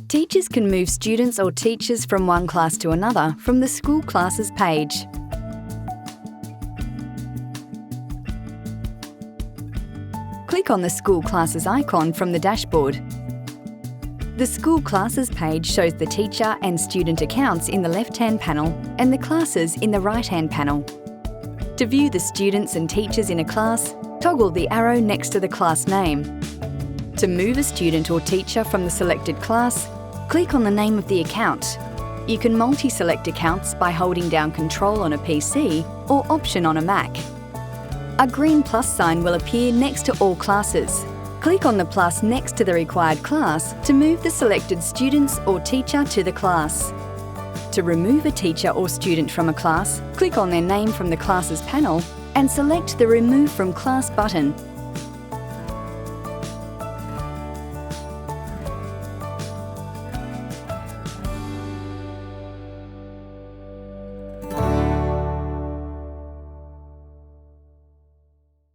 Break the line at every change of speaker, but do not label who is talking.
Teachers can move students or teachers from one class to another from the School Classes page. Click on the School Classes icon from the dashboard. The School Classes page shows the teacher and student accounts in the left-hand panel and the classes in the right-hand panel. To view the students and teachers in a class, toggle the arrow next to the class name. To move a student or teacher from the selected class, click on the name of the account. You can multi-select accounts by holding down Control on a PC or Option on a Mac. A green plus sign will appear next to all classes. Click on the plus next to the required class to move the selected students or teacher to the class. To remove a teacher or student from a class, click on their name from the Classes panel and select the Remove from Class button.